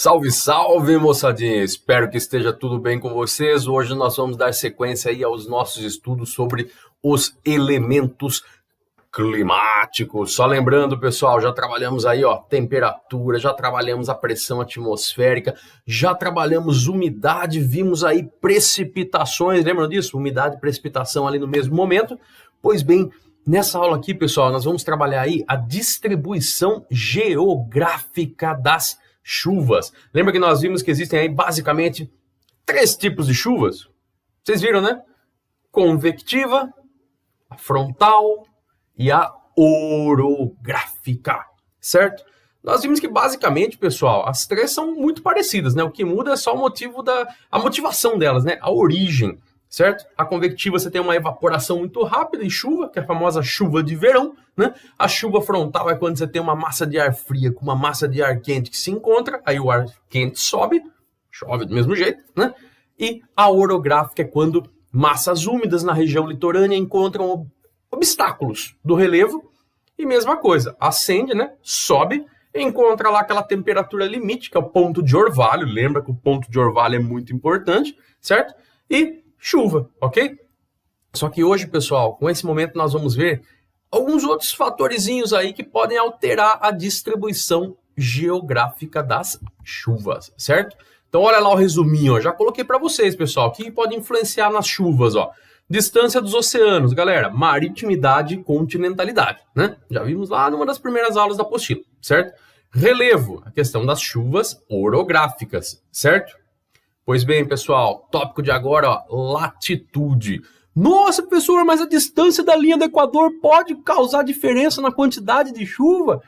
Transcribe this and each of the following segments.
Salve, salve, moçadinha! Espero que esteja tudo bem com vocês. Hoje nós vamos dar sequência aí aos nossos estudos sobre os elementos climáticos. Só lembrando, pessoal, já trabalhamos aí, ó, temperatura, já trabalhamos a pressão atmosférica, já trabalhamos umidade, vimos aí precipitações, lembram disso? Umidade e precipitação ali no mesmo momento. Pois bem, nessa aula aqui, pessoal, nós vamos trabalhar aí a distribuição geográfica das chuvas. Lembra que nós vimos que existem aí basicamente 3 tipos de chuvas? Vocês viram, né? Convectiva, a frontal e a orográfica, certo? Nós vimos que basicamente, pessoal, as 3 são muito parecidas, né? O que muda é só o motivo a motivação delas, né? A origem, certo? A convectiva você tem uma evaporação muito rápida e chuva, que é a famosa chuva de verão, né? A chuva frontal é quando você tem uma massa de ar fria com uma massa de ar quente que se encontra, aí o ar quente sobe, chove do mesmo jeito, né? E a orográfica é quando massas úmidas na região litorânea encontram obstáculos do relevo e mesma coisa, ascende, né? Sobe, encontra lá aquela temperatura limite, que é o ponto de orvalho, lembra que o ponto de orvalho é muito importante, certo? E chuva, ok? Só que hoje, pessoal, com esse momento nós vamos ver alguns outros fatorzinhos aí que podem alterar a distribuição geográfica das chuvas, certo? Então olha lá o resuminho, ó. Já coloquei para vocês, pessoal, o que pode influenciar nas chuvas, ó. Distância dos oceanos, galera, maritimidade e continentalidade, né? Já vimos lá numa das primeiras aulas da apostila, certo? Relevo, a questão das chuvas orográficas, certo? Pois bem, pessoal, tópico de agora, ó, latitude. Nossa, professor, mas a distância da linha do Equador pode causar diferença na quantidade de chuva?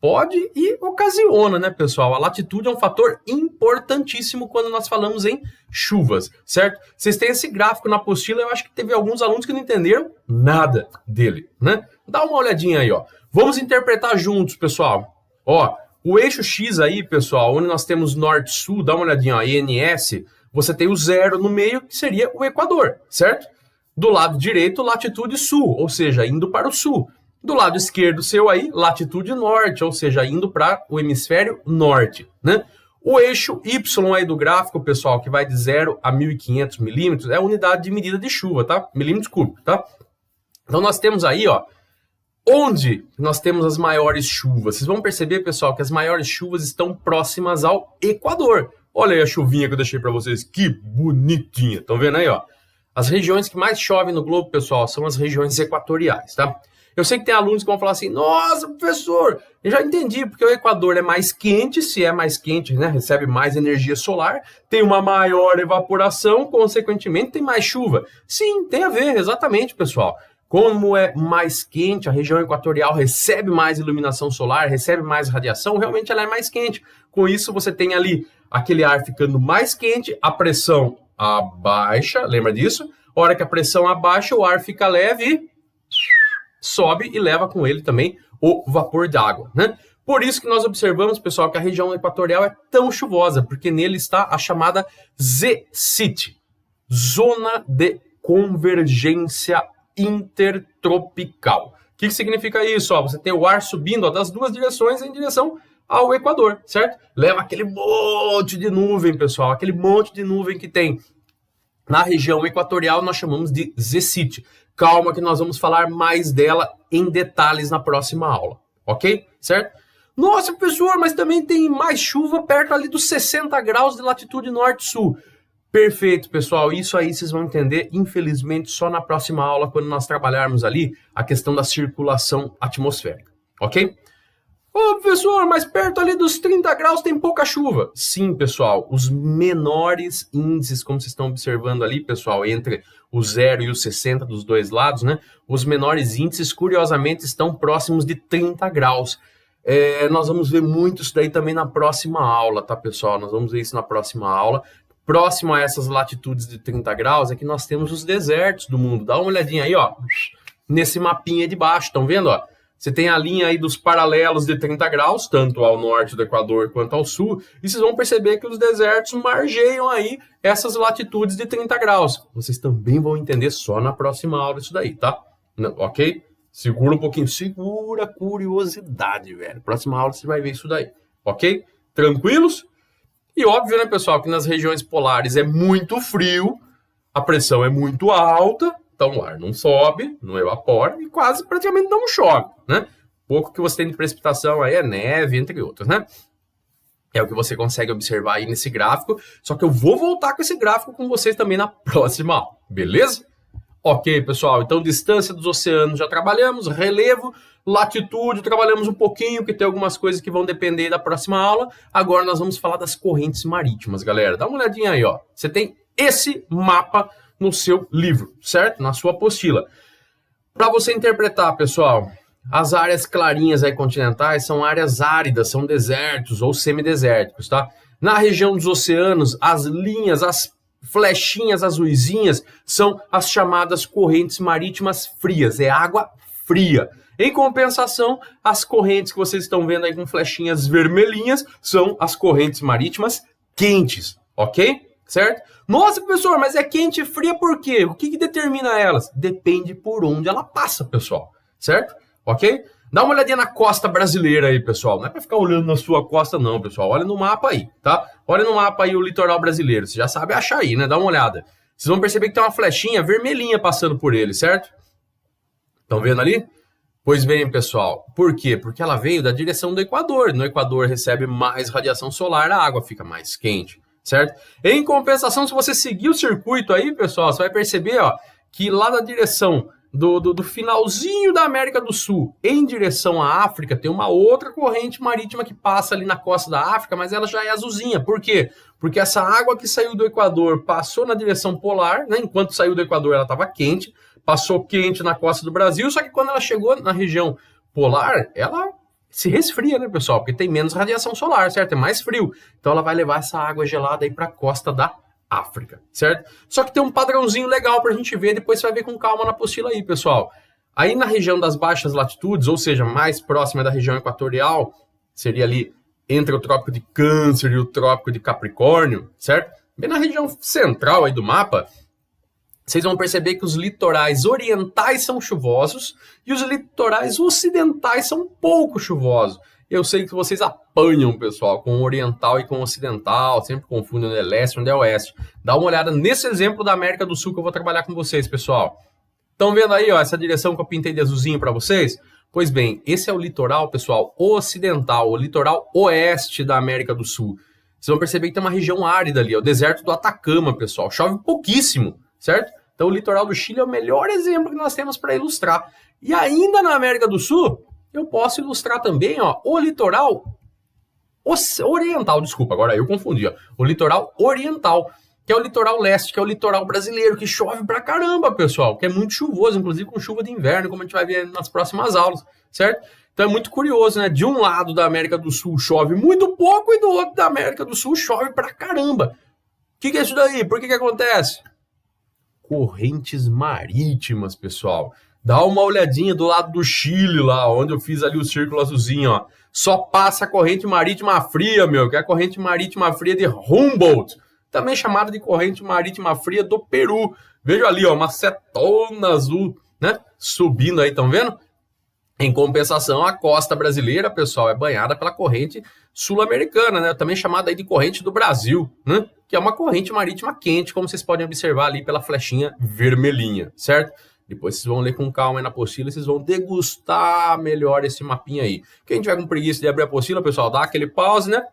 Pode e ocasiona, né, pessoal? A latitude é um fator importantíssimo quando nós falamos em chuvas, certo? Vocês têm esse gráfico na apostila, eu acho que teve alguns alunos que não entenderam nada dele, né? Dá uma olhadinha aí, ó. Vamos interpretar juntos, pessoal. Ó, o eixo X aí, pessoal, onde nós temos norte-sul, dá uma olhadinha, ó, INS, você tem o 0 no meio, que seria o Equador, certo? Do lado direito, latitude sul, ou seja, indo para o sul. Do lado esquerdo seu aí, latitude norte, ou seja, indo para o hemisfério norte, né? O eixo Y aí do gráfico, pessoal, que vai de 0 a 1.500 milímetros, é a unidade de medida de chuva, tá? Milímetros cúbicos, tá? Então nós temos aí, ó, onde nós temos as maiores chuvas. Vocês vão perceber, pessoal, que as maiores chuvas estão próximas ao Equador. Olha aí a chuvinha que eu deixei para vocês, que bonitinha. Estão vendo aí, ó? As regiões que mais chovem no globo, pessoal, são as regiões equatoriais, tá? Eu sei que tem alunos que vão falar assim, nossa, professor, eu já entendi, porque o Equador é mais quente, se é mais quente, né, recebe mais energia solar, tem uma maior evaporação, consequentemente tem mais chuva. Sim, tem a ver, exatamente, pessoal. Como é mais quente, a região equatorial recebe mais iluminação solar, recebe mais radiação, realmente ela é mais quente. Com isso, você tem ali aquele ar ficando mais quente, a pressão abaixa, lembra disso? A hora que a pressão abaixa, o ar fica leve e sobe e leva com ele também o vapor d'água, né? Por isso que nós observamos, pessoal, que a região equatorial é tão chuvosa, porque nele está a chamada ZCIT, Zona de Convergência Intertropical. O que significa isso? Ó, você tem o ar subindo, ó, das duas direções em direção ao Equador, certo? Leva aquele monte de nuvem, pessoal, aquele monte de nuvem que tem na região equatorial, nós chamamos de ZCIT. Calma que nós vamos falar mais dela em detalhes na próxima aula, ok? Certo? Nossa, professor, mas também tem mais chuva perto ali dos 60 graus de latitude norte-sul. Perfeito, pessoal. Isso aí vocês vão entender, infelizmente, só na próxima aula, quando nós trabalharmos ali a questão da circulação atmosférica, ok? Ô, professor, mas perto ali dos 30 graus tem pouca chuva. Sim, pessoal, os menores índices, como vocês estão observando ali, pessoal, entre o 0 e o 60 dos dois lados, né? Os menores índices, curiosamente, estão próximos de 30 graus. Nós vamos ver muito isso daí também na próxima aula, tá, pessoal? Nós vamos ver isso na próxima aula. Próximo a essas latitudes de 30 graus é que nós temos os desertos do mundo. Dá uma olhadinha aí, ó, nesse mapinha de baixo, estão vendo, ó? Você tem a linha aí dos paralelos de 30 graus, tanto ao norte do Equador quanto ao sul, e vocês vão perceber que os desertos margeiam aí essas latitudes de 30 graus. Vocês também vão entender só na próxima aula isso daí, tá? Ok? Segura um pouquinho, segura a curiosidade, velho. Próxima aula você vai ver isso daí, ok? Tranquilos? E óbvio, né, pessoal, que nas regiões polares é muito frio, a pressão é muito alta, então o ar não sobe, não evapora e quase praticamente não chove, né? Pouco que você tem de precipitação aí é neve, entre outros, né? É o que você consegue observar aí nesse gráfico, só que eu vou voltar com esse gráfico com vocês também na próxima aula, beleza? Ok, pessoal, então distância dos oceanos já trabalhamos, relevo, latitude, trabalhamos um pouquinho, que tem algumas coisas que vão depender da próxima aula. Agora nós vamos falar das correntes marítimas, galera. Dá uma olhadinha aí, ó. Você tem esse mapa no seu livro, certo? Na sua apostila. Para você interpretar, pessoal, as áreas clarinhas aí continentais são áreas áridas, são desertos ou semidesérticos, tá? Na região dos oceanos, as linhas, as flechinhas azuisinhas são as chamadas correntes marítimas frias, é água fria. Em compensação, as correntes que vocês estão vendo aí com flechinhas vermelhinhas são as correntes marítimas quentes, ok? Certo? Nossa, professor, mas é quente e fria por quê? O que determina elas? Depende por onde ela passa, pessoal, certo? Ok? Dá uma olhadinha na costa brasileira aí, pessoal. Não é para ficar olhando na sua costa, não, pessoal. Olha no mapa aí, tá? Olha no mapa aí o litoral brasileiro. Você já sabe achar aí, né? Dá uma olhada. Vocês vão perceber que tem uma flechinha vermelhinha passando por ele, certo? Estão vendo ali? Pois bem, pessoal. Por quê? Porque ela veio da direção do Equador. No Equador recebe mais radiação solar, a água fica mais quente, certo? Em compensação, se você seguir o circuito aí, pessoal, você vai perceber, ó, que lá na direção do finalzinho da América do Sul em direção à África, tem uma outra corrente marítima que passa ali na costa da África, mas ela já é azulzinha. Por quê? Porque essa água que saiu do Equador passou na direção polar, né? Enquanto saiu do Equador ela estava quente, passou quente na costa do Brasil, só que quando ela chegou na região polar, ela se resfria, né, pessoal? Porque tem menos radiação solar, certo? É mais frio. Então ela vai levar essa água gelada aí para a costa da África, certo? Só que tem um padrãozinho legal para a gente ver, depois você vai ver com calma na apostila aí, pessoal. Aí na região das baixas latitudes, ou seja, mais próxima da região equatorial, seria ali entre o Trópico de Câncer e o Trópico de Capricórnio, certo? Bem na região central aí do mapa, vocês vão perceber que os litorais orientais são chuvosos e os litorais ocidentais são pouco chuvosos. Eu sei que vocês apanham, pessoal, com o oriental e com o ocidental, sempre confundem onde é leste e onde é oeste. Dá uma olhada nesse exemplo da América do Sul que eu vou trabalhar com vocês, pessoal. Estão vendo aí, ó, essa direção que eu pintei de azulzinho para vocês? Pois bem, esse é o litoral, pessoal, ocidental, o litoral oeste da América do Sul. Vocês vão perceber que tem uma região árida ali, ó, o deserto do Atacama, pessoal. Chove pouquíssimo, certo? Então o litoral do Chile é o melhor exemplo que nós temos para ilustrar. E ainda na América do Sul, eu posso ilustrar também, ó, o litoral oriental, desculpa, agora eu confundi, ó, o litoral oriental, que é o litoral leste, que é o litoral brasileiro, que chove pra caramba, pessoal, que é muito chuvoso, inclusive com chuva de inverno, como a gente vai ver nas próximas aulas, certo? Então é muito curioso, né? De um lado da América do Sul chove muito pouco e do outro da América do Sul chove pra caramba. O que é isso daí? Por que acontece? Correntes marítimas, pessoal. Dá uma olhadinha do lado do Chile lá, onde eu fiz ali o círculo azulzinho, ó. Só passa a corrente marítima fria, meu, que é a corrente marítima fria de Humboldt, também chamada de corrente marítima fria do Peru. Veja ali, ó, uma setona azul, né, subindo aí, estão vendo? Em compensação, a costa brasileira, pessoal, é banhada pela corrente sul-americana, né, também chamada aí de corrente do Brasil, né, que é uma corrente marítima quente, como vocês podem observar ali pela flechinha vermelhinha, certo? Depois vocês vão ler com calma aí na apostila e vocês vão degustar melhor esse mapinha aí. Quem tiver com preguiça de abrir a apostila, pessoal, dá aquele pause, né?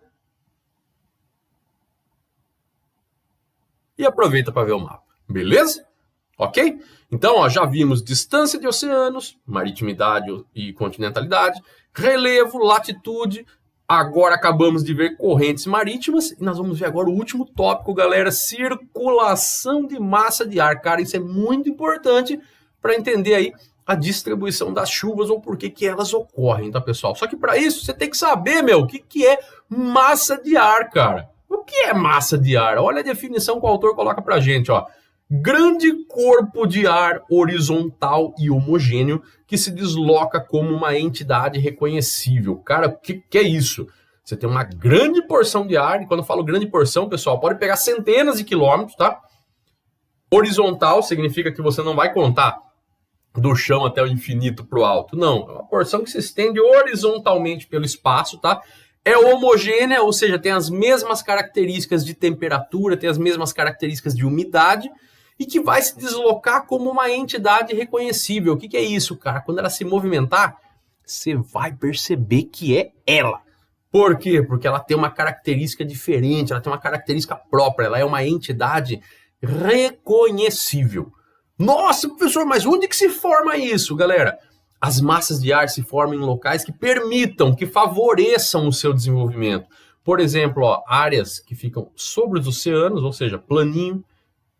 E aproveita para ver o mapa, beleza? Ok? Então, ó, já vimos distância de oceanos, maritimidade e continentalidade, relevo, latitude. Agora acabamos de ver correntes marítimas e nós vamos ver agora o último tópico, galera, circulação de massa de ar. Cara, isso é muito importante para entender aí a distribuição das chuvas ou por que elas ocorrem, tá, pessoal? Só que para isso você tem que saber, meu, o que é massa de ar, cara. O que é massa de ar? Olha a definição que o autor coloca pra gente, ó. Grande corpo de ar horizontal e homogêneo que se desloca como uma entidade reconhecível. Cara, o que é isso? Você tem uma grande porção de ar, e quando eu falo grande porção, pessoal, pode pegar centenas de quilômetros, tá? Horizontal significa que você não vai contar do chão até o infinito para o alto. Não, é uma porção que se estende horizontalmente pelo espaço, tá? É homogênea, ou seja, tem as mesmas características de temperatura, tem as mesmas características de umidade, e que vai se deslocar como uma entidade reconhecível. O que é isso, cara? Quando ela se movimentar, você vai perceber que é ela. Por quê? Porque ela tem uma característica diferente, ela tem uma característica própria, ela é uma entidade reconhecível. Nossa, professor, mas onde que se forma isso, galera? As massas de ar se formam em locais que permitam, que favoreçam o seu desenvolvimento. Por exemplo, áreas que ficam sobre os oceanos, ou seja, planinho.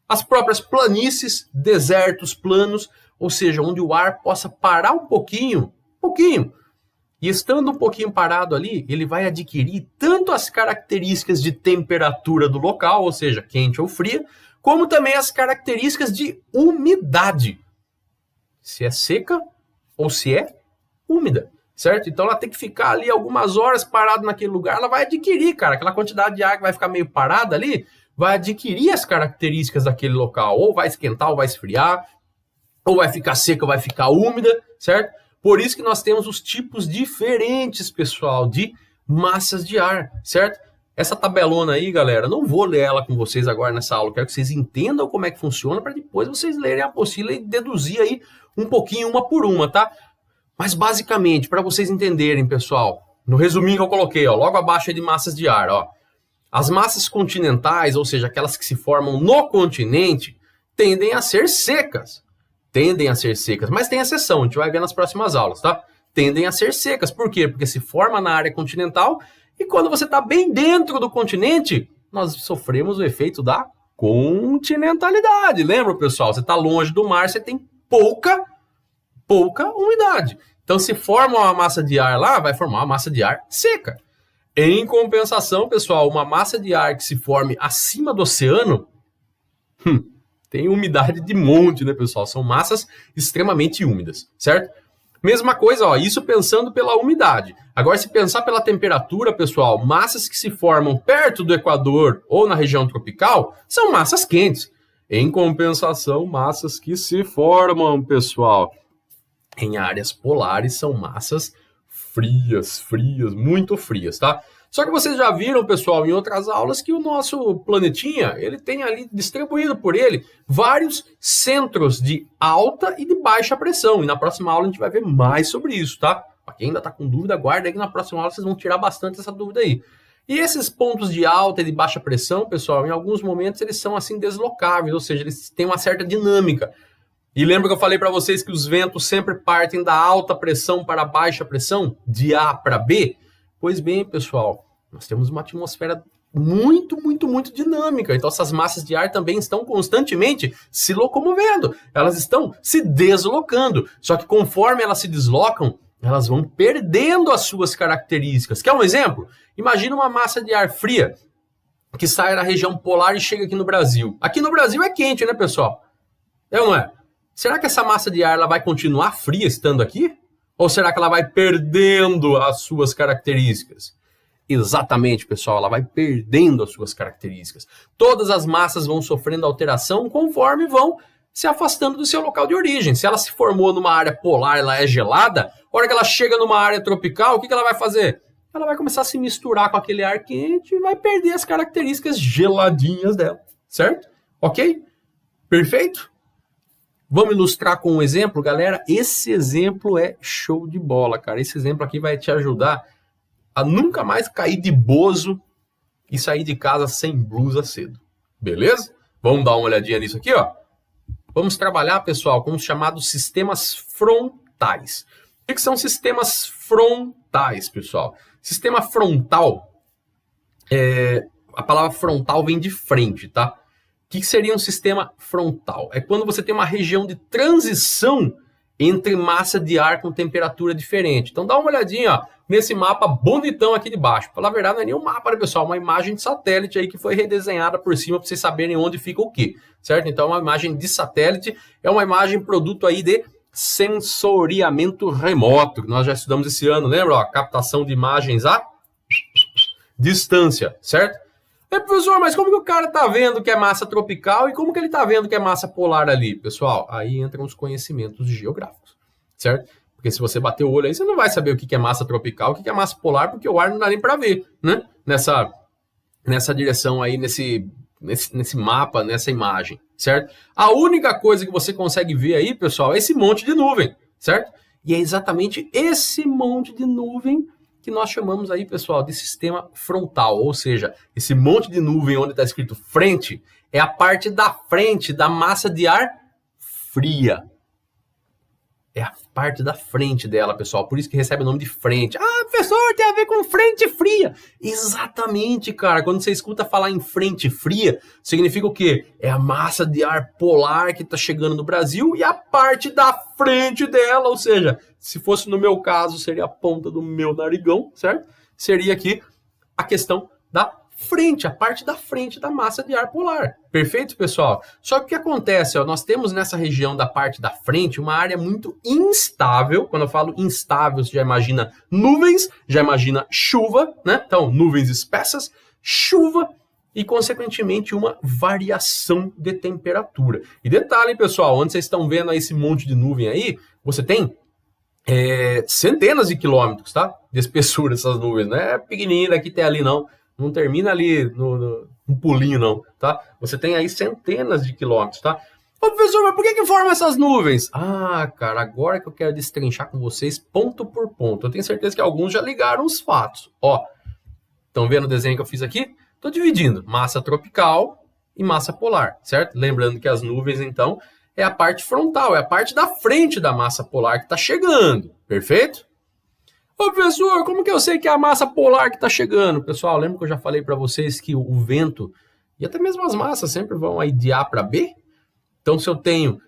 As próprias planícies, desertos planos, ou seja, onde o ar possa parar um pouquinho. E estando um pouquinho parado ali, ele vai adquirir tanto as características de temperatura do local, ou seja, quente ou fria, como também as características de umidade. Se é seca ou se é úmida, certo? Então ela tem que ficar ali algumas horas parada naquele lugar, ela vai adquirir, cara, aquela quantidade de ar que vai ficar meio parada ali, vai adquirir as características daquele local, ou vai esquentar ou vai esfriar, ou vai ficar seca ou vai ficar úmida, certo? Por isso que nós temos os tipos diferentes, pessoal, de massas de ar, certo? Essa tabelona aí, galera, não vou ler ela com vocês agora nessa aula, quero que vocês entendam como é que funciona para depois vocês lerem a apostila e deduzir aí um pouquinho uma por uma, tá? Mas basicamente, para vocês entenderem, pessoal, no resuminho que eu coloquei, logo abaixo de massas de ar, as massas continentais, ou seja, aquelas que se formam no continente, tendem a ser secas. Mas tem exceção, a gente vai ver nas próximas aulas, tá? Tendem a ser secas. Por quê? Porque se forma na área continental e quando você está bem dentro do continente, nós sofremos o efeito da continentalidade. Lembra, pessoal? Você está longe do mar, você tem pouca umidade. Então, se forma uma massa de ar lá, vai formar uma massa de ar seca. Em compensação, pessoal, uma massa de ar que se forme acima do oceano, tem umidade de monte, né, pessoal? São massas extremamente úmidas, certo? Mesma coisa, isso pensando pela umidade. Agora, se pensar pela temperatura, pessoal, massas que se formam perto do Equador ou na região tropical são massas quentes. Em compensação, massas que se formam, pessoal, em áreas polares são massas frias, muito frias, tá? Só que vocês já viram, pessoal, em outras aulas que o nosso planetinha, ele tem ali distribuído por ele vários centros de alta e de baixa pressão. E na próxima aula a gente vai ver mais sobre isso, tá? Para quem ainda tá com dúvida, aguarda aí que na próxima aula vocês vão tirar bastante essa dúvida aí. E esses pontos de alta e de baixa pressão, pessoal, em alguns momentos eles são assim deslocáveis, ou seja, eles têm uma certa dinâmica. E lembra que eu falei para vocês que os ventos sempre partem da alta pressão para a baixa pressão, de A para B? Pois bem, pessoal, nós temos uma atmosfera muito dinâmica. Então essas massas de ar também estão constantemente se locomovendo. Elas estão se deslocando. Só que conforme elas se deslocam, elas vão perdendo as suas características. Quer um exemplo? Imagina uma massa de ar fria que sai da região polar e chega aqui no Brasil. Aqui no Brasil é quente, né, pessoal? É ou não é? Será que essa massa de ar ela vai continuar fria estando aqui? Ou será que ela vai perdendo as suas características? Exatamente, pessoal, ela vai perdendo as suas características. Todas as massas vão sofrendo alteração conforme vão se afastando do seu local de origem. Se ela se formou numa área polar, ela é gelada, a hora que ela chega numa área tropical, o que ela vai fazer? Ela vai começar a se misturar com aquele ar quente e vai perder as características geladinhas dela, certo? Ok? Perfeito? Vamos ilustrar com um exemplo, galera? Esse exemplo é show de bola, cara. Esse exemplo aqui vai te ajudar a nunca mais cair de bozo e sair de casa sem blusa cedo. Beleza? Vamos dar uma olhadinha nisso aqui, ó. Vamos trabalhar, pessoal, com os chamados sistemas frontais. O que são sistemas frontais, pessoal? Sistema frontal, a palavra frontal vem de frente, tá? O que seria um sistema frontal? É quando você tem uma região de transição entre massa de ar com temperatura diferente. Então dá uma olhadinha, ó, nesse mapa bonitão aqui de baixo. Pela verdade, não é nem um mapa, né, pessoal? Uma imagem de satélite aí que foi redesenhada por cima para vocês saberem onde fica o quê, certo? Então uma imagem de satélite é uma imagem produto aí de sensoriamento remoto, que nós já estudamos esse ano, lembra? Ó, captação de imagens a distância, certo? Professor, mas como que o cara tá vendo que é massa tropical e como que ele tá vendo que é massa polar ali, pessoal? Aí entram os conhecimentos geográficos, certo? Porque se você bater o olho aí, você não vai saber o que é massa tropical, o que é massa polar, porque o ar não dá nem para ver, né? Nessa direção aí, nesse mapa, nessa imagem, certo? A única coisa que você consegue ver aí, pessoal, é esse monte de nuvem, certo? E é exatamente esse monte de nuvem que nós chamamos aí, pessoal, de sistema frontal, ou seja, esse monte de nuvem onde está escrito frente é a parte da frente da massa de ar fria. É a parte da frente dela, pessoal. Por isso que recebe o nome de frente. Ah, professor, tem a ver com frente fria. Exatamente, cara. Quando você escuta falar em frente fria, significa o quê? É a massa de ar polar que está chegando no Brasil e a parte da frente dela. Ou seja, se fosse no meu caso, seria a ponta do meu narigão, certo? Seria aqui a questão da frente, a parte da frente da massa de ar polar. Perfeito, pessoal? Só que o que acontece, ó, nós temos nessa região da parte da frente uma área muito instável. Quando eu falo instável, você já imagina nuvens, já imagina chuva, né? Então, nuvens espessas, chuva e, consequentemente, uma variação de temperatura. E detalhe, pessoal, onde vocês estão vendo esse monte de nuvem aí, você tem centenas de quilômetros, tá? De espessura essas nuvens, não é pequenininha daqui até ali, não. Não termina ali no pulinho, não, tá? Você tem aí centenas de quilômetros, tá? Ô, professor, mas por que forma essas nuvens? Ah, cara, agora que eu quero destrinchar com vocês ponto por ponto. Eu tenho certeza que alguns já ligaram os fatos. Ó, estão vendo o desenho que eu fiz aqui? Estou dividindo massa tropical e massa polar, certo? Lembrando que as nuvens, então, é a parte frontal, é a parte da frente da massa polar que está chegando, perfeito? Ô, professor, como que eu sei que é a massa polar que está chegando? Pessoal, lembra que eu já falei para vocês que o vento e até mesmo as massas sempre vão aí de A para B? Então, se eu tenho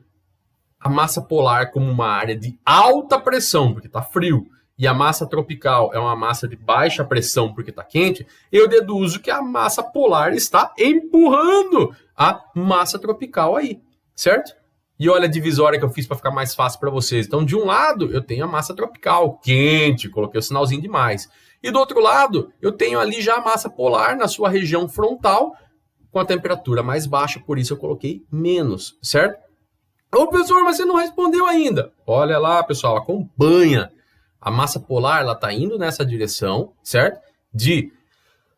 a massa polar como uma área de alta pressão, porque está frio, e a massa tropical é uma massa de baixa pressão, porque está quente, eu deduzo que a massa polar está empurrando a massa tropical aí, certo? E olha a divisória que eu fiz para ficar mais fácil para vocês. Então, de um lado, eu tenho a massa tropical, quente, coloquei o sinalzinho de mais. E do outro lado, eu tenho ali já a massa polar na sua região frontal, com a temperatura mais baixa, por isso eu coloquei menos, certo? Ô, professor, mas você não respondeu ainda. Olha lá, pessoal, acompanha. A massa polar, ela está indo nessa direção, certo? De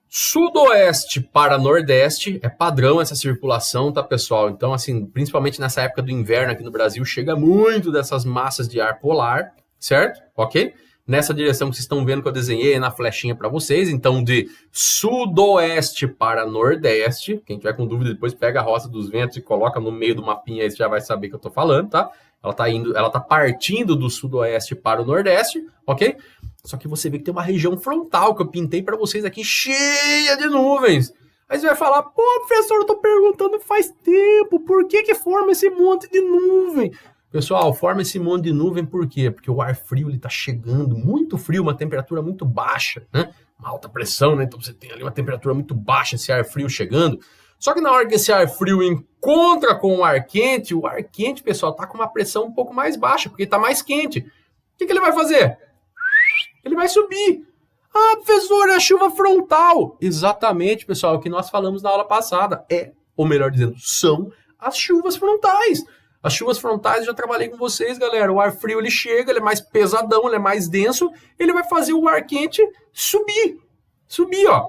sudoeste para nordeste, é padrão essa circulação, tá, pessoal? Então, assim, principalmente nessa época do inverno aqui no Brasil, chega muito dessas massas de ar polar, certo? Ok? Nessa direção que vocês estão vendo que eu desenhei na flechinha para vocês, então de sudoeste para nordeste. Quem tiver com dúvida, depois pega a Roça dos Ventos e coloca no meio do mapinha aí, você já vai saber o que eu tô falando, tá? Ela tá partindo do sudoeste para o nordeste, ok? Só que você vê que tem uma região frontal que eu pintei para vocês aqui, cheia de nuvens. Aí você vai falar, pô, professor, eu tô perguntando faz tempo, por que forma esse monte de nuvem? Pessoal, forma esse monte de nuvem por quê? Porque o ar frio, ele tá chegando, muito frio, uma temperatura muito baixa, né? Uma alta pressão, né? Então você tem ali uma temperatura muito baixa, esse ar frio chegando. Só que na hora que esse ar frio encontra com o ar quente, pessoal, tá com uma pressão um pouco mais baixa, porque tá mais quente. O que ele vai fazer? Ele vai subir. Ah, professor, é a chuva frontal. Exatamente, pessoal, o que nós falamos na aula passada. Ou melhor dizendo, são as chuvas frontais. As chuvas frontais, eu já trabalhei com vocês, galera. O ar frio, ele chega, ele é mais pesadão, ele é mais denso. Ele vai fazer o ar quente subir. Subir, ó.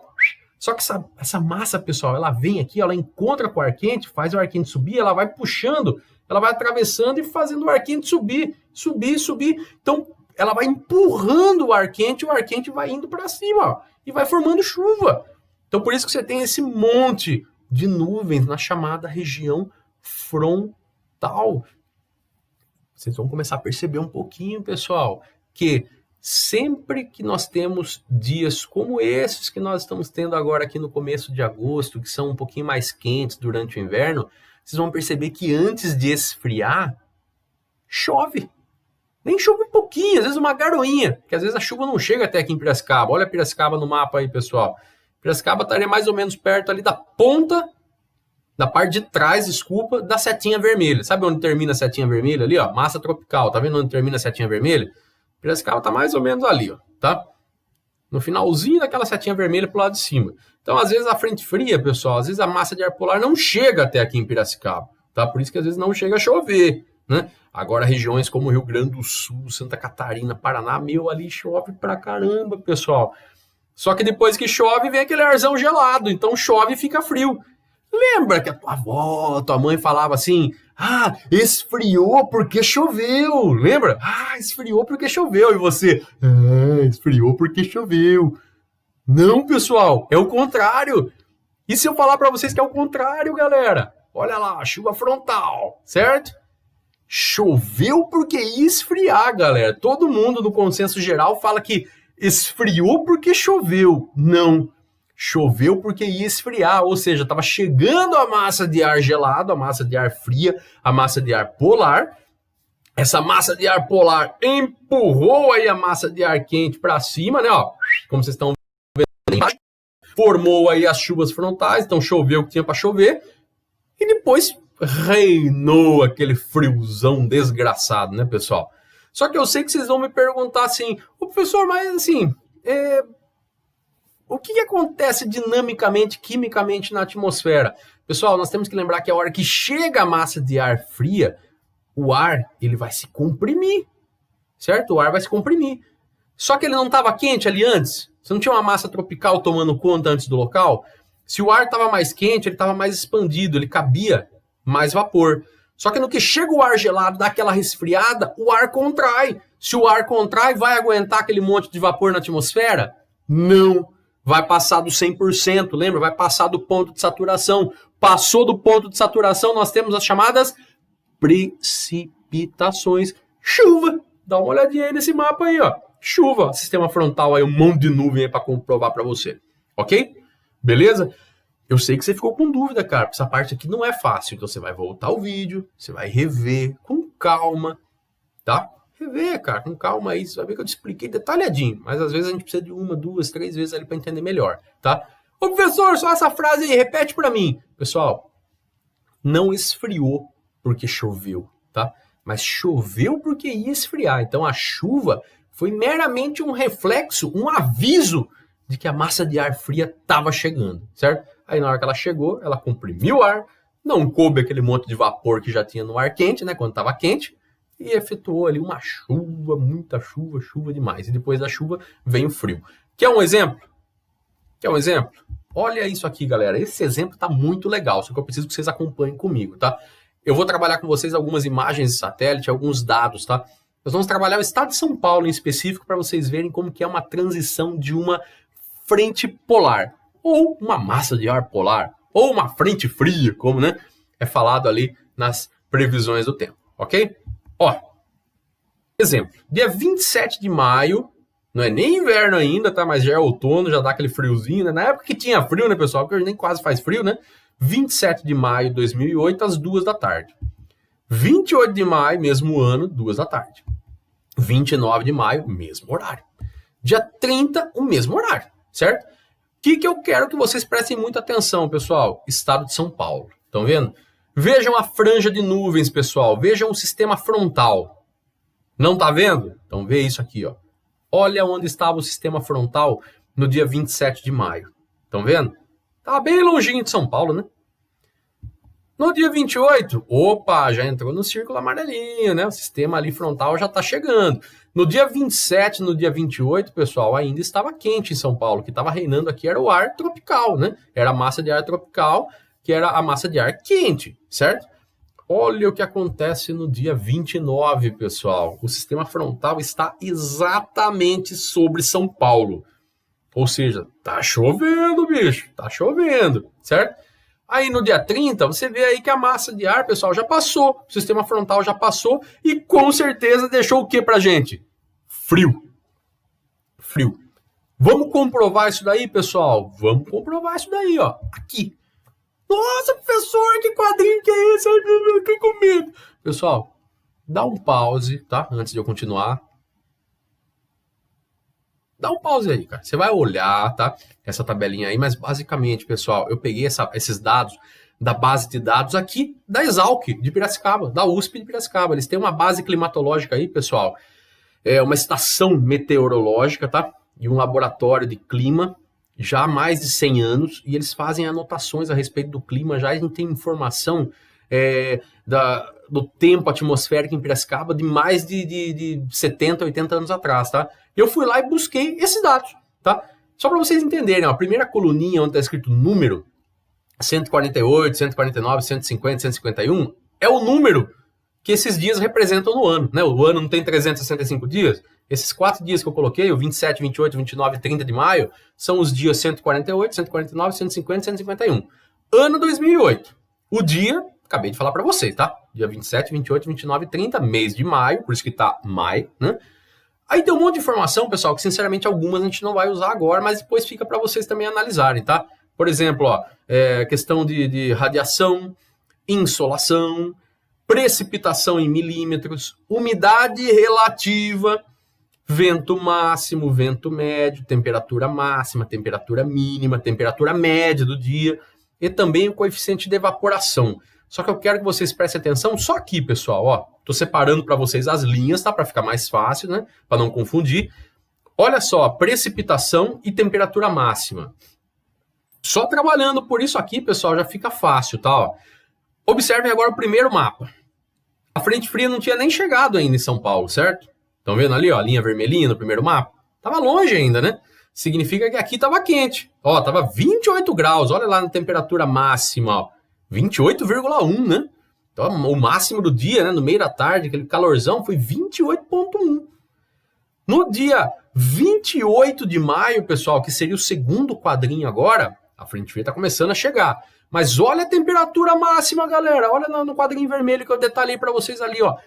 Só que essa massa, pessoal, ela vem aqui, ela encontra com o ar quente, faz o ar quente subir, ela vai puxando, ela vai atravessando e fazendo o ar quente subir, subir, subir. Então, ela vai empurrando o ar quente vai indo para cima, ó, e vai formando chuva. Então, por isso que você tem esse monte de nuvens na chamada região frontal. Vocês vão começar a perceber um pouquinho, pessoal, que sempre que nós temos dias como esses que nós estamos tendo agora aqui no começo de agosto, que são um pouquinho mais quentes durante o inverno, vocês vão perceber que antes de esfriar, chove. Nem chove um pouquinho, às vezes uma garoinha, que às vezes a chuva não chega até aqui em Piracicaba. Olha Piracicaba no mapa aí, pessoal. Piracicaba estaria mais ou menos perto ali da ponta, da parte de trás, desculpa, da setinha vermelha. Sabe onde termina a setinha vermelha ali, ó? Massa tropical, tá vendo onde termina a setinha vermelha? Piracicaba tá mais ou menos ali, ó, tá? No finalzinho daquela setinha vermelha pro lado de cima. Então, às vezes a frente fria, pessoal, às vezes a massa de ar polar não chega até aqui em Piracicaba, tá? Por isso que às vezes não chega a chover. né? Agora regiões como Rio Grande do Sul, Santa Catarina, Paraná, meu, ali chove pra caramba, pessoal. Só que depois que chove, vem aquele arzão gelado, então chove e fica frio. Lembra que a tua avó, tua mãe falava assim, esfriou porque choveu, lembra? Esfriou porque choveu, e você, esfriou porque choveu. Não, pessoal, é o contrário. E se eu falar para vocês que é o contrário, galera? Olha lá, chuva frontal, certo? Choveu porque ia esfriar, galera. Todo mundo no consenso geral fala que esfriou porque choveu. Não, choveu porque ia esfriar, ou seja, estava chegando a massa de ar gelado, a massa de ar fria, a massa de ar polar. Essa massa de ar polar empurrou aí a massa de ar quente para cima, né? Ó, como vocês estão vendo, formou aí as chuvas frontais, então choveu o que tinha para chover, e depois reinou aquele friozão desgraçado, né, pessoal? Só que eu sei que vocês vão me perguntar assim, professor, mas assim, o que acontece dinamicamente, quimicamente na atmosfera? Pessoal, nós temos que lembrar que a hora que chega a massa de ar fria, o ar ele vai se comprimir, certo? O ar vai se comprimir. Só que ele não estava quente ali antes? Você não tinha uma massa tropical tomando conta antes do local? Se o ar estava mais quente, ele estava mais expandido, ele cabia mais vapor. Só que no que chega o ar gelado, dá aquela resfriada, o ar contrai. Se o ar contrai, vai aguentar aquele monte de vapor na atmosfera? Não. Vai passar do 100%, lembra? Vai passar do ponto de saturação. Passou do ponto de saturação, nós temos as chamadas precipitações. Chuva. Dá uma olhadinha aí nesse mapa aí, ó. Chuva. Sistema frontal aí, um monte de nuvem aí para comprovar para você. Ok? Beleza? Eu sei que você ficou com dúvida, cara. Essa parte aqui não é fácil. Então você vai voltar o vídeo, você vai rever com calma, tá? Rever, cara, com calma aí. Você vai ver que eu te expliquei detalhadinho. Mas às vezes a gente precisa de 1, 2, 3 vezes ali para entender melhor, tá? Ô, professor, só essa frase aí, repete para mim. Pessoal, não esfriou porque choveu, tá? Mas choveu porque ia esfriar. Então a chuva foi meramente um reflexo, um aviso de que a massa de ar fria estava chegando, certo? Aí na hora que ela chegou, ela comprimiu o ar, não coube aquele monte de vapor que já tinha no ar quente, né, quando estava quente, e efetuou ali uma chuva, muita chuva, chuva demais. E depois da chuva vem o frio. Quer um exemplo? Quer um exemplo? Olha isso aqui, galera. Esse exemplo está muito legal, só que eu preciso que vocês acompanhem comigo, tá? Eu vou trabalhar com vocês algumas imagens de satélite, alguns dados, tá? Nós vamos trabalhar o estado de São Paulo em específico para vocês verem como que é uma transição de uma frente polar, ou uma massa de ar polar, ou uma frente fria, como, né, é falado ali nas previsões do tempo, ok? Ó, exemplo, dia 27 de maio, não é nem inverno ainda, tá? Mas já é outono, já dá aquele friozinho, né? Na época que tinha frio, né, pessoal? Porque hoje nem quase faz frio, né? 27 de maio de 2008, às 2 da tarde. 28 de maio, mesmo ano, 2 da tarde. 29 de maio, mesmo horário. Dia 30, o mesmo horário, certo? O que eu quero que vocês prestem muita atenção, pessoal? Estado de São Paulo. Estão vendo? Vejam a franja de nuvens, pessoal. Vejam o sistema frontal. Não tá vendo? Então vê isso aqui, ó. Olha onde estava o sistema frontal no dia 27 de maio. Estão vendo? Tá bem longinho de São Paulo, né? No dia 28, opa, já entrou no círculo amarelinho, né? O sistema ali frontal já tá chegando. No dia 27, no dia 28, pessoal, ainda estava quente em São Paulo. O que estava reinando aqui era o ar tropical, né? Era a massa de ar tropical, que era a massa de ar quente, certo? Olha o que acontece no dia 29, pessoal. O sistema frontal está exatamente sobre São Paulo. Ou seja, tá chovendo, bicho. Tá chovendo, certo? Aí no dia 30, você vê aí que a massa de ar, pessoal, já passou. O sistema frontal já passou e com certeza deixou o que pra gente? Frio. Frio. Vamos comprovar isso daí, pessoal? Vamos comprovar isso daí, ó. Aqui. Nossa, professor, que quadrinho que é esse? Eu tô com medo. Pessoal, dá um pause, tá? Antes de eu continuar. Dá um pause aí, cara. Você vai olhar, tá? Essa tabelinha aí, mas basicamente, pessoal, eu peguei esses dados da base de dados aqui da Exalc de Piracicaba, da USP de Piracicaba. Eles têm uma base climatológica aí, pessoal. É uma estação meteorológica, tá? E um laboratório de clima já há mais de 100 anos. E eles fazem anotações a respeito do clima. Já a gente tem informação do tempo atmosférico em Piracicaba de mais de 70, 80 anos atrás, tá? Eu fui lá e busquei esses dados, tá? Só para vocês entenderem, ó, a primeira coluninha onde está escrito número, 148, 149, 150, 151, é o número que esses dias representam no ano, né? O ano não tem 365 dias. Esses 4 dias que eu coloquei, o 27, 28, 29 e 30 de maio, são os dias 148, 149, 150 e 151. Ano 2008. O dia, acabei de falar para vocês, tá? Dia 27, 28, 29 e 30, mês de maio, por isso que tá maio, né? Aí tem um monte de informação, pessoal, que sinceramente algumas a gente não vai usar agora, mas depois fica para vocês também analisarem, tá? Por exemplo, ó, questão de radiação, insolação, precipitação em milímetros, umidade relativa, vento máximo, vento médio, temperatura máxima, temperatura mínima, temperatura média do dia e também o coeficiente de evaporação. Só que eu quero que vocês prestem atenção só aqui, pessoal, ó. Tô separando para vocês as linhas, tá? Para ficar mais fácil, né? Para não confundir. Olha só, precipitação e temperatura máxima. Só trabalhando por isso aqui, pessoal, já fica fácil, tá? Ó. Observem agora o primeiro mapa. A frente fria não tinha nem chegado ainda em São Paulo, certo? Estão vendo ali, ó, a linha vermelhinha no primeiro mapa? Tava longe ainda, né? Significa que aqui tava quente. Ó, tava 28 graus, olha lá na temperatura máxima, ó. 28,1, né? Então, o máximo do dia, né, no meio da tarde, aquele calorzão, foi 28,1. No dia 28 de maio, pessoal, que seria o segundo quadrinho agora, a frente fria tá começando a chegar. Mas olha a temperatura máxima, galera. Olha no quadrinho vermelho que eu detalhei para vocês ali, ó.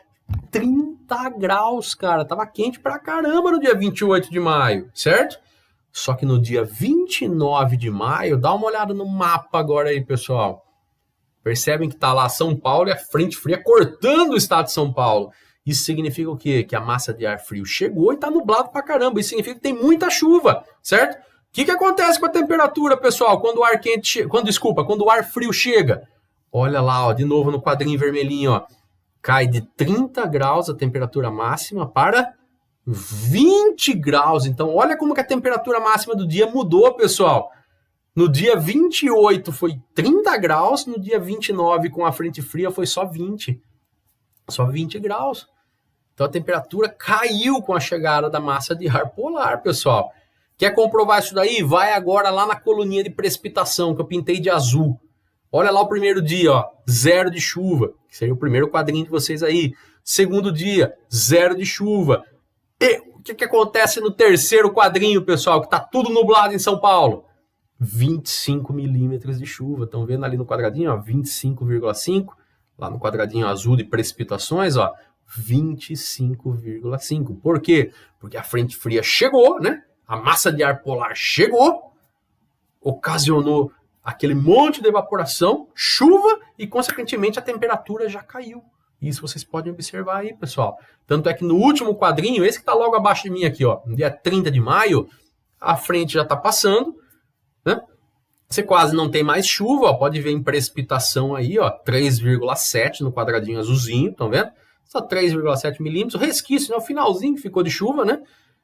30 graus, cara. Tava quente pra caramba no dia 28 de maio, certo? Só que no dia 29 de maio, dá uma olhada no mapa agora aí, pessoal. Percebem que tá lá São Paulo e a frente fria cortando o estado de São Paulo. Isso significa o quê? Que a massa de ar frio chegou e tá nublado pra caramba. Isso significa que tem muita chuva, certo? O que acontece com a temperatura, pessoal, quando o ar quente quando o ar frio chega? Olha lá, ó, de novo no quadrinho vermelhinho, ó. Cai de 30 graus a temperatura máxima para 20 graus. Então, olha como que a temperatura máxima do dia mudou, pessoal. No dia 28 foi 30 graus, no dia 29 com a frente fria foi só 20. Só 20 graus. Então a temperatura caiu com a chegada da massa de ar polar, pessoal. Quer comprovar isso daí? Vai agora lá na coluninha de precipitação que eu pintei de azul. Olha lá o primeiro dia, ó, 0 de chuva, que seria o primeiro quadrinho de vocês aí. Segundo dia, 0 de chuva. E o que acontece no terceiro quadrinho, pessoal, que tá tudo nublado em São Paulo? 25 milímetros de chuva. Estão vendo ali no quadradinho, ó, 25,5. Lá no quadradinho azul de precipitações, ó, 25,5. Por quê? Porque a frente fria chegou, né? A massa de ar polar chegou, ocasionou aquele monte de evaporação, chuva e, consequentemente, a temperatura já caiu. Isso vocês podem observar aí, pessoal. Tanto é que no último quadrinho, esse que está logo abaixo de mim aqui, ó, no dia 30 de maio, a frente já está passando, né? Você quase não tem mais chuva, ó, pode ver em precipitação aí, ó, 3,7 no quadradinho azulzinho, estão vendo? Só 3,7 milímetros, o resquício, né, o finalzinho que ficou de chuva, né?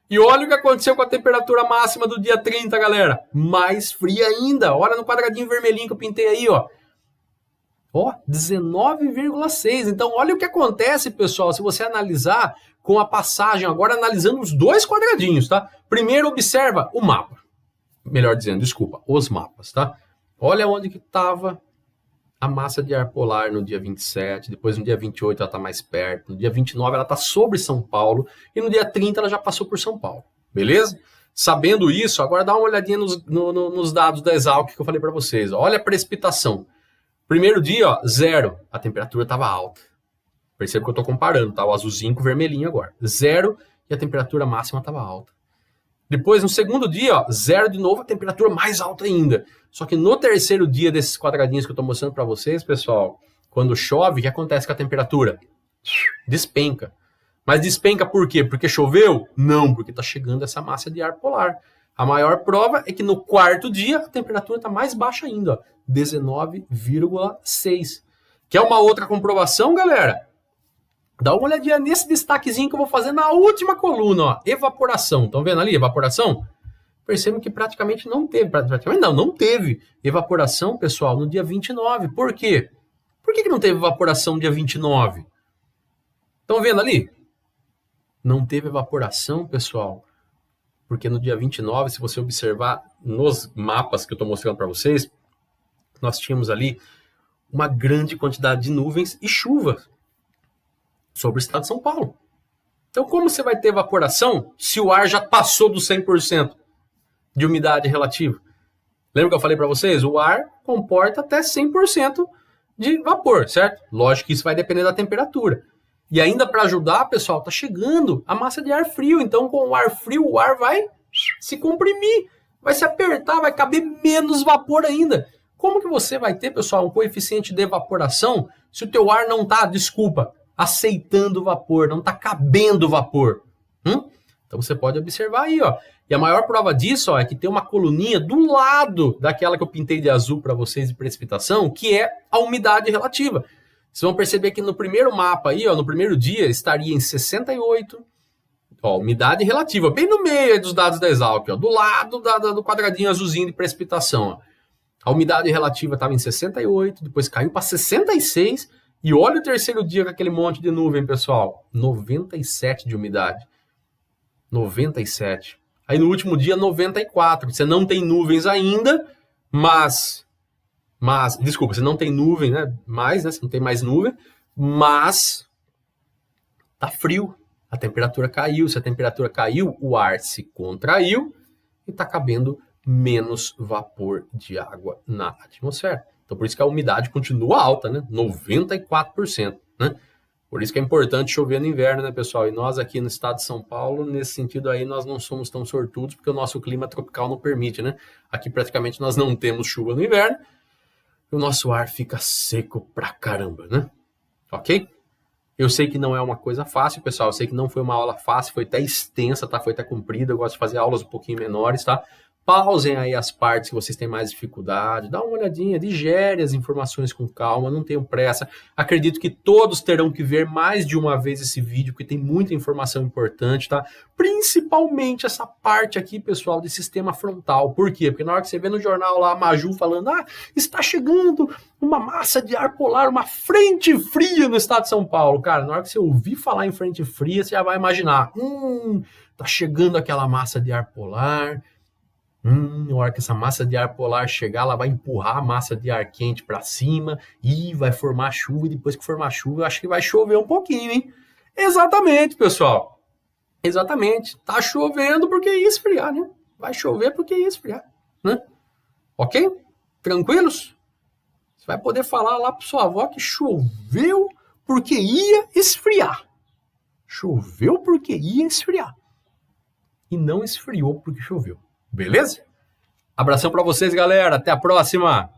E olha o que aconteceu com a temperatura máxima do dia 30, galera. Mais fria ainda. Olha no quadradinho vermelhinho que eu pintei aí, ó. Ó, 19,6. Então, olha o que acontece, pessoal, se você analisar com a passagem, agora analisando os dois quadradinhos, tá? Primeiro, observa o mapa. Melhor dizendo, desculpa, os mapas, tá? Olha onde que estava a massa de ar polar no dia 27, depois no dia 28 ela está mais perto, no dia 29 ela está sobre São Paulo e no dia 30 ela já passou por São Paulo, beleza? Sabendo isso, agora dá uma olhadinha nos dados da Exalc que eu falei para vocês. Olha a precipitação. Primeiro dia, ó, 0, a temperatura estava alta. Perceba que eu estou comparando, tá? O azulzinho com o vermelhinho agora. 0 e a temperatura máxima estava alta. Depois, no segundo dia, ó, 0 de novo, a temperatura mais alta ainda. Só que no terceiro dia desses quadradinhos que eu estou mostrando para vocês, pessoal, quando chove, o que acontece com a temperatura? Despenca. Mas despenca por quê? Porque choveu? Não, porque está chegando essa massa de ar polar. A maior prova é que no quarto dia a temperatura está mais baixa ainda, ó, 19,6. Quer uma outra comprovação, galera? Dá uma olhadinha nesse destaquezinho que eu vou fazer na última coluna, ó, evaporação. Estão vendo ali, evaporação? Percebam que praticamente não teve, não teve evaporação, pessoal, no dia 29. Por quê? Por que não teve evaporação dia 29? Estão vendo ali? Não teve evaporação, pessoal, porque no dia 29, se você observar nos mapas que eu estou mostrando para vocês, nós tínhamos ali uma grande quantidade de nuvens e chuva sobre o estado de São Paulo. Então, como você vai ter evaporação se o ar já passou dos 100% de umidade relativa? Lembra que eu falei para vocês? O ar comporta até 100% de vapor, certo? Lógico que isso vai depender da temperatura. E ainda para ajudar, pessoal, tá chegando a massa de ar frio. Então, com o ar frio, o ar vai se comprimir, vai se apertar, vai caber menos vapor ainda. Como que você vai ter, pessoal, um coeficiente de evaporação se o teu ar não tá, aceitando vapor, não tá cabendo vapor? Então, você pode observar aí, ó. E a maior prova disso, ó, é que tem uma coluninha do lado daquela que eu pintei de azul para vocês de precipitação, que é a umidade relativa. Vocês vão perceber que no primeiro mapa aí, ó, no primeiro dia, estaria em 68, ó, umidade relativa, bem no meio aí dos dados da Exalc, ó, do lado do quadradinho azulzinho de precipitação. Ó. A umidade relativa estava em 68, depois caiu para 66, e olha o terceiro dia com aquele monte de nuvem, pessoal, 97 de umidade. 97. Aí no último dia, 94. Você não tem nuvens ainda, desculpa, você não tem nuvem, né? Você não tem mais nuvem, mas tá frio. A temperatura caiu. Se a temperatura caiu, o ar se contraiu e tá cabendo menos vapor de água na atmosfera. Então, por isso que a umidade continua alta, né? 94%, né? Por isso que é importante chover no inverno, né, pessoal? E nós aqui no estado de São Paulo, nesse sentido aí, nós não somos tão sortudos, porque o nosso clima tropical não permite, né? Aqui praticamente nós não temos chuva no inverno, e o nosso ar fica seco pra caramba, né? Ok? Eu sei que não é uma coisa fácil, pessoal. Eu sei que não foi uma aula fácil, foi até extensa, tá? Foi até comprida. Eu gosto de fazer aulas um pouquinho menores, tá? Pausem aí as partes que vocês têm mais dificuldade, dá uma olhadinha, digere as informações com calma, não tenham pressa. Acredito que todos terão que ver mais de uma vez esse vídeo, porque tem muita informação importante, tá? Principalmente essa parte aqui, pessoal, de sistema frontal. Por quê? Porque na hora que você vê no jornal lá a Maju falando, está chegando uma massa de ar polar, uma frente fria no estado de São Paulo. Cara, na hora que você ouvir falar em frente fria, você já vai imaginar, tá chegando aquela massa de ar polar. Na hora que essa massa de ar polar chegar, ela vai empurrar a massa de ar quente para cima e vai formar chuva. E depois que formar chuva, eu acho que vai chover um pouquinho, hein? Exatamente, pessoal. Exatamente. Tá chovendo porque ia esfriar, né? Vai chover porque ia esfriar, né? Ok? Tranquilos? Você vai poder falar lá para sua avó que choveu porque ia esfriar. Choveu porque ia esfriar. E não esfriou porque choveu. Beleza? Abração para vocês, galera. Até a próxima.